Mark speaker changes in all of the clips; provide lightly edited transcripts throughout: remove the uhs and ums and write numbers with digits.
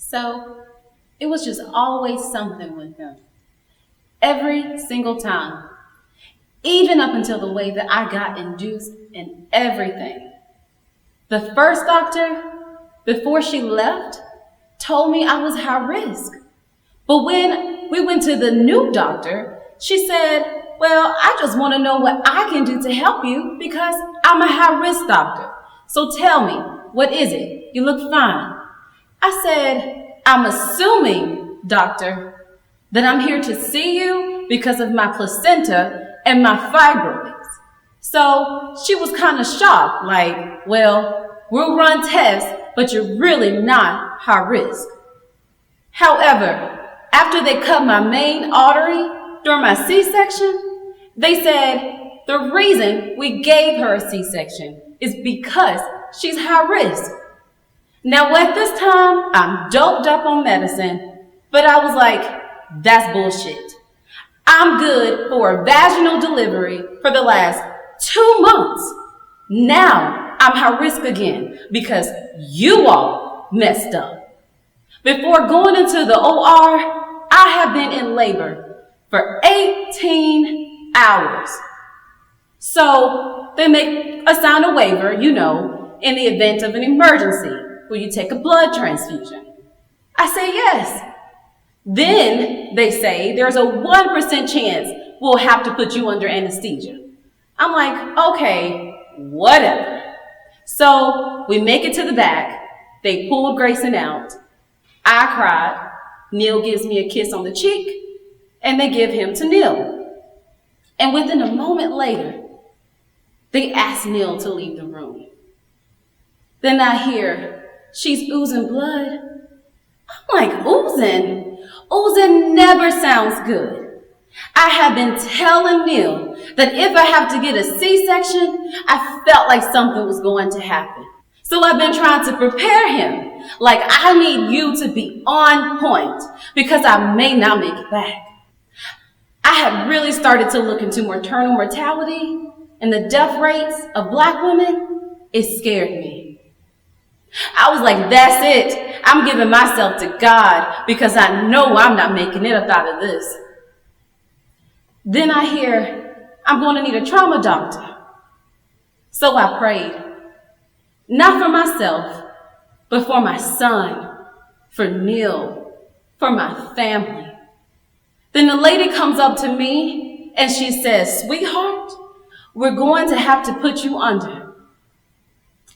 Speaker 1: So it was just always something with him. Every single time. Even up until the way that I got induced and everything. The first doctor, before she left, told me I was high risk. But when we went to the new doctor, she said, well, I just want to know what I can do to help you because I'm a high risk doctor. So tell me, what is it? You look fine. I said, I'm assuming, doctor, that I'm here to see you because of my placenta and my fibroids. So she was kind of shocked, like, well, we'll run tests, but you're really not high risk. However, after they cut my main artery during my C-section, they said the reason we gave her a C-section is because she's high risk. Now at this time, I'm doped up on medicine, but I was like, that's bullshit. I'm good for a vaginal delivery for the last 2 months. Now I'm high risk again because you all messed up. Before going into the OR, I have been in labor for 18 hours. So they assign a waiver, in the event of an emergency. Will you take a blood transfusion? I say yes. Then they say there's a 1% chance we'll have to put you under anesthesia. I'm like, okay, whatever. So we make it to the back. They pulled Grayson out. I cried. Neil gives me a kiss on the cheek, and they give him to Neil. And within a moment later, they ask Neil to leave the room. Then I hear, she's oozing blood. I'm like, oozing? Oozing never sounds good. I have been telling Neil that if I have to get a C-section, I felt like something was going to happen. So I've been trying to prepare him. Like, I need you to be on point because I may not make it back. I had really started to look into maternal mortality and the death rates of Black women. It scared me. I was like, that's it. I'm giving myself to God because I know I'm not making it up out of this. Then I hear, I'm going to need a trauma doctor. So I prayed. Not for myself, but for my son, for Neil, for my family. Then the lady comes up to me and she says, sweetheart, we're going to have to put you under.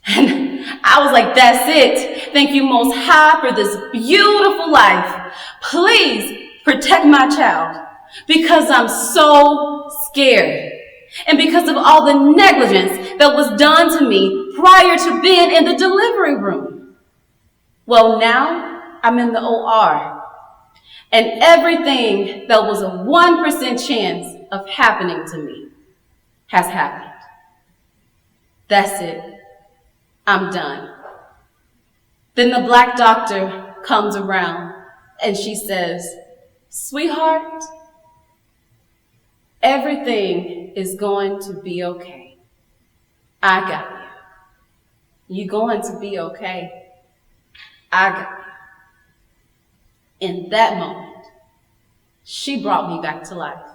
Speaker 1: And I was like, that's it. Thank you, Most High, for this beautiful life. Please protect my child because I'm so scared. And because of all the negligence that was done to me prior to being in the delivery room. Well, now I'm in the OR. And everything that was a 1% chance of happening to me has happened. That's it. I'm done. Then the Black doctor comes around and she says, sweetheart, everything is going to be okay. I got you. You're going to be okay. I got you. In that moment, she brought me back to life.